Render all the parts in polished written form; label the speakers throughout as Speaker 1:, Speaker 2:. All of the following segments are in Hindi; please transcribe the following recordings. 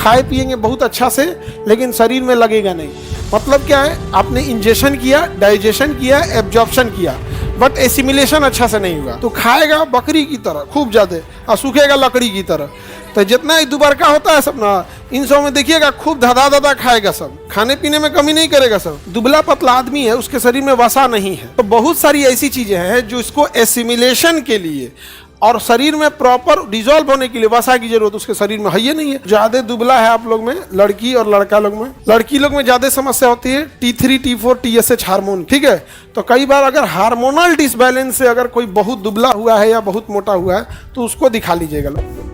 Speaker 1: खाए पिएंगे बहुत अच्छा से, लेकिन शरीर में लगेगा नहीं। मतलब क्या है, आपने इंजेक्शन किया, डाइजेशन किया, एब्जॉर्प्शन किया, बट एसिमिलेशन अच्छा से नहीं हुआ। तो खाएगा बकरी की तरह खूब ज्यादा और सूखेगा लकड़ी की तरह। तो जितना ही दुबरका होता है सब ना, इन सब में देखिएगा खूब धदा धदा खाएगा, सब खाने पीने में कमी नहीं करेगा। सब दुबला पतला आदमी है, उसके शरीर में वसा नहीं है। तो बहुत सारी ऐसी चीजें हैं जो इसको एसिमिलेशन के लिए और शरीर में प्रॉपर डिजोल्व होने के लिए वसा की जरूरत उसके शरीर में है ही नहीं है। ज्यादा दुबला है आप लोग में, लड़की और लड़का लोग में, लड़की लोग में ज्यादा समस्या होती है T3, T4, TSH हार्मोन। ठीक है, तो कई बार अगर हार्मोनल डिसबैलेंस से अगर कोई बहुत दुबला हुआ है या बहुत मोटा हुआ है तो उसको दिखा लीजिएगा लोग।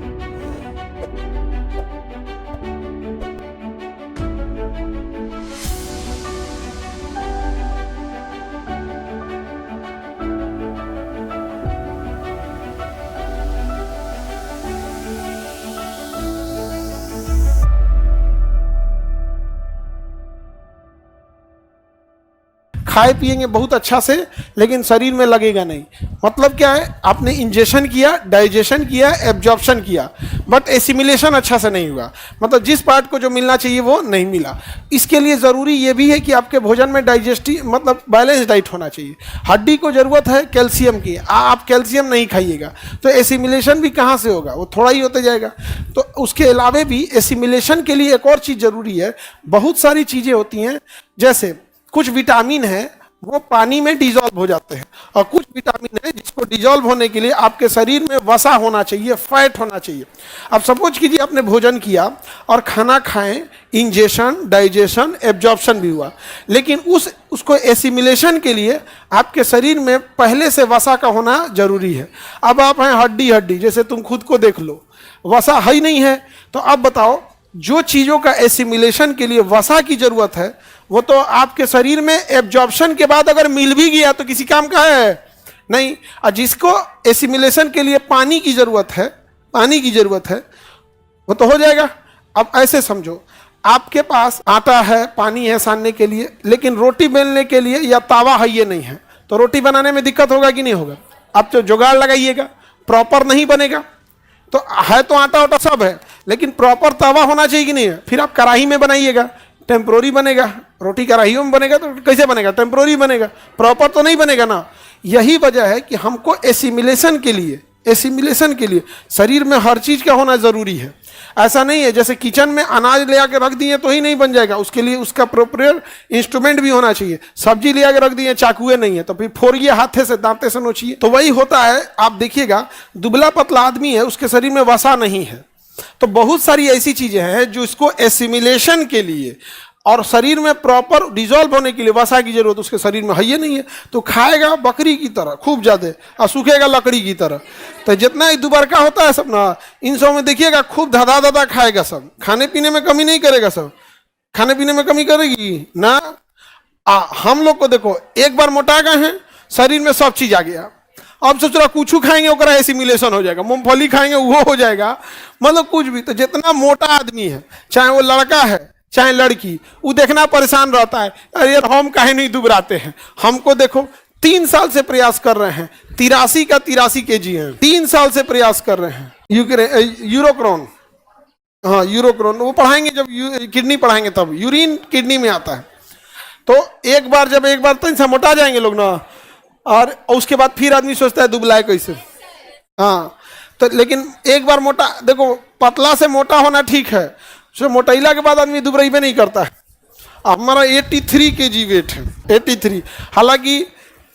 Speaker 1: खाए पिएंगे बहुत अच्छा से, लेकिन शरीर में लगेगा नहीं। मतलब क्या है, आपने इंजेक्शन किया, डाइजेशन किया, एब्जॉर्प्शन किया, बट एसिमिलेशन अच्छा से नहीं हुआ। मतलब जिस पार्ट को जो मिलना चाहिए वो नहीं मिला। इसके लिए ज़रूरी ये भी है कि आपके भोजन में डाइजेस्टिव मतलब बैलेंस डाइट होना चाहिए। हड्डी को ज़रूरत है कैल्शियम की, आप कैल्शियम नहीं खाइएगा तो एसिमिलेशन भी कहाँ से होगा, वो थोड़ा ही होते जाएगा। तो उसके अलावे भी एसिमिलेशन के लिए एक और चीज़ ज़रूरी है। बहुत सारी चीज़ें होती हैं, जैसे कुछ विटामिन है वो पानी में डिजॉल्व हो जाते हैं, और कुछ विटामिन है जिसको डिजॉल्व होने के लिए आपके शरीर में वसा होना चाहिए, फैट होना चाहिए। अब सपोज कीजिए आपने भोजन किया और खाना खाएं, इंजेक्शन, डाइजेशन, एब्जॉर्प्शन भी हुआ, लेकिन उसको एसिमिलेशन के लिए आपके शरीर में पहले से वसा का होना जरूरी है। अब आप हैं हड्डी हड्डी, जैसे तुम खुद को देख लो, वसा है ही नहीं है। तो अब बताओ, जो चीज़ों का एसिमिलेशन के लिए वसा की जरूरत है वो तो आपके शरीर में एब्जॉर्प्शन के बाद अगर मिल भी गया तो किसी काम का है नहीं। और जिसको एसिमिलेशन के लिए पानी की जरूरत है, पानी की जरूरत है, वो तो हो जाएगा। अब ऐसे समझो, आपके पास आटा है, पानी है सानने के लिए, लेकिन रोटी बेलने के लिए या तावा है ये नहीं है, तो रोटी बनाने में दिक्कत होगा कि नहीं होगा? आप तो जुगाड़ लगाइएगा, प्रॉपर नहीं बनेगा। तो है तो आटा वाटा सब है, लेकिन प्रॉपर तवा होना चाहिए कि नहीं है? फिर आप कढ़ाई में बनाइएगा, टेम्प्रोरी बनेगा। रोटी कढ़ाइयों में बनेगा तो कैसे बनेगा? टेम्प्रोरी बनेगा, प्रॉपर तो नहीं बनेगा ना। यही वजह है कि हमको एसिमिलेशन के लिए शरीर में हर चीज़ का होना ज़रूरी है। ऐसा नहीं है जैसे किचन में अनाज ले आके रख दिए तो ही नहीं बन जाएगा, उसके लिए उसका प्रोपर इंस्ट्रूमेंट भी होना चाहिए। सब्जी ले आके रख दिए, चाकुए नहीं है तो फिर फोड़िए हाथे से, दांते से नोचिए। तो वही होता है। आप देखिएगा, दुबला पतला आदमी है, उसके शरीर में वसा नहीं है। तो बहुत सारी ऐसी चीजें हैं जो इसको एसिमिलेशन के लिए और शरीर में प्रॉपर डिजोल्व होने के लिए वसा की जरूरत उसके शरीर में है ही नहीं है। तो खाएगा बकरी की तरह खूब ज्यादा और सूखेगा लकड़ी की तरह। तो जितना ही दुबरका होता है सब ना, इन सब में देखिएगा खूब धदा धदा खाएगा, सब खाने पीने में कमी नहीं करेगा। सब खाने पीने में कमी करेगी ना। हम लोग को देखो, एक बार मोटा गए हैं, शरीर में सब चीज आ गया। अब सोच रहा कुछ खाएंगे ओकरा एसिमिलेशन हो जाएगा, मूंगफली खाएंगे वो हो जाएगा, मतलब कुछ भी। तो जितना मोटा आदमी है, चाहे वो लड़का है चाहे लड़की, वो देखना परेशान रहता है, अरे यार हम काहे नहीं दुबराते हैं। हमको देखो, 3 साल से प्रयास कर रहे हैं, 83 का 83 kg है, 3 साल से प्रयास कर रहे हैं। यूरोक्रोन, हाँ यूरोक्रोन, वो पढ़ाएंगे जब किडनी पढ़ाएंगे तब, यूरिन किडनी में आता है। तो एक बार तो इंसान मोटा जाएंगे लोग ना, और उसके बाद फिर आदमी सोचता है दुबला है कैसे। हाँ, तो लेकिन एक बार मोटा, देखो पतला से मोटा होना ठीक है, सो मोटाइला के बाद आदमी दुबराई नहीं करता है। हमारा 83 kg वेट है, 83। हालांकि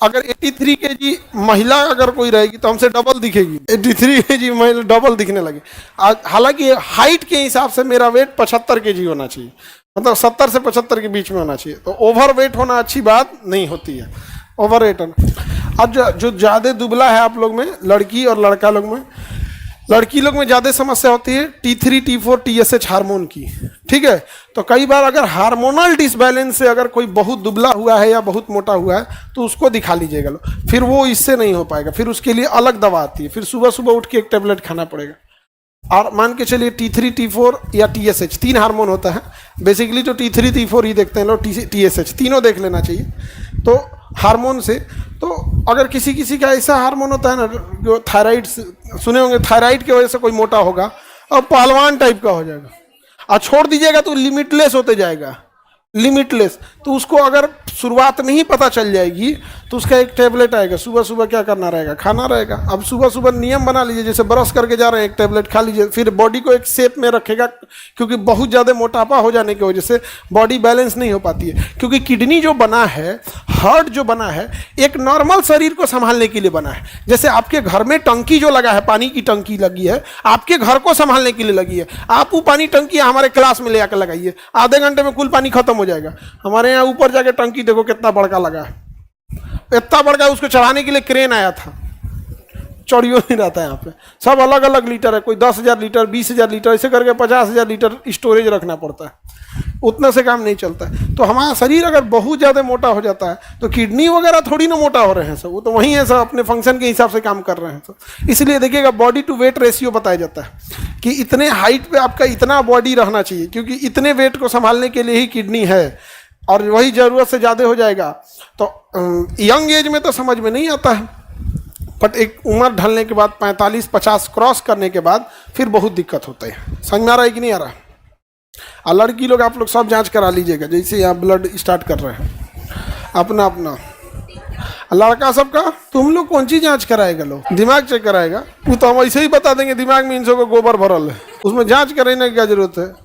Speaker 1: अगर 83 kg महिला अगर कोई रहेगी तो हमसे डबल दिखेगी, 83 kg महिला डबल दिखने लगे। हालांकि हाइट के हिसाब से मेरा वेट 75 kg होना चाहिए, मतलब 70 से 75 के बीच में होना चाहिए। तो ओवर वेट होना अच्छी बात नहीं होती है, ओवर वेट। अब जो ज़्यादा दुबला है आप लोग में, लड़की और लड़का लोग में, लड़की लोग में ज़्यादा समस्या होती है T3, T4, TSH हार्मोन की। ठीक है, तो कई बार अगर हार्मोनल डिसबैलेंस से अगर कोई बहुत दुबला हुआ है या बहुत मोटा हुआ है तो उसको दिखा लीजिएगा लो। फिर वो इससे नहीं हो पाएगा, फिर उसके लिए अलग दवा आती है, फिर सुबह सुबह उठ के एक टेबलेट खाना पड़ेगा। और मान के चलिए T3, T4 या TSH 3 हार्मोन होता है बेसिकली। तो T3, T4 ही देखते हैं लोग, TSH तीनों देख लेना चाहिए। तो हार्मोन से, तो अगर किसी किसी का ऐसा हार्मोन होता है ना, जो थायराइड सुने होंगे, थायराइड की वजह से कोई मोटा होगा और पहलवान टाइप का हो जाएगा। और छोड़ दीजिएगा तो लिमिटलेस होते जाएगा, लिमिटलेस। तो उसको अगर शुरुआत में ही पता चल जाएगी तो उसका एक टेबलेट आएगा, सुबह सुबह क्या करना रहेगा, खाना रहेगा। अब सुबह सुबह नियम बना लीजिए, जैसे ब्रश करके जा रहे हैं एक टेबलेट खा लीजिए, फिर बॉडी को एक शेप में रखेगा, क्योंकि बहुत ज़्यादा मोटापा हो जाने की वजह से बॉडी बैलेंस नहीं हो पाती है। क्योंकि किडनी जो बना है, हार्ट जो बना है, एक नॉर्मल शरीर को संभालने के लिए बना है। जैसे आपके घर में टंकी जो लगा है, पानी की टंकी लगी है, आपके घर को संभालने के लिए लगी है। आप वो पानी टंकी हमारे क्लास में ले आकर लगाइए, आधे घंटे में कुल पानी खत्म हो जाएगा। हमारे यहाँ ऊपर जाके टंकी देखो कितना बड़का लगा है, इतना बड़का, उसको चढ़ाने के लिए क्रेन आया था, चौड़ियों नहीं रहता है यहाँ पे। सब अलग अलग लीटर है, कोई 10,000 लीटर, 20,000 लीटर, ऐसे करके 50,000 लीटर स्टोरेज रखना पड़ता है, उतना से काम नहीं चलता है। तो हमारा शरीर अगर बहुत ज़्यादा मोटा हो जाता है तो किडनी वगैरह थोड़ी ना मोटा हो रहे हैं सब, वो तो वहीं है सब, अपने फंक्शन के हिसाब से काम कर रहे हैं सब। इसलिए देखिएगा बॉडी टू वेट रेशियो बताया जाता है कि इतने हाइट पे आपका इतना बॉडी रहना चाहिए, क्योंकि इतने वेट को संभालने के लिए ही किडनी है, और वही ज़रूरत से ज़्यादा हो जाएगा तो यंग एज में तो समझ में नहीं आता है, बट एक उम्र ढलने के बाद 45-50 क्रॉस करने के बाद फिर बहुत दिक्कत होता है। समझ में आ रहा है कि नहीं आ रहा? और लड़की लोग, आप लोग सब जांच करा लीजिएगा, जैसे यहाँ ब्लड स्टार्ट कर रहे हैं अपना अपना। लड़का सबका तुम लोग कौन सी जांच कराएगा? लोग दिमाग चेक कराएगा, वो तो हम ऐसे ही बता देंगे दिमाग में इन सबको गोबर भरल है, उसमें जांच कराने की क्या जरूरत है?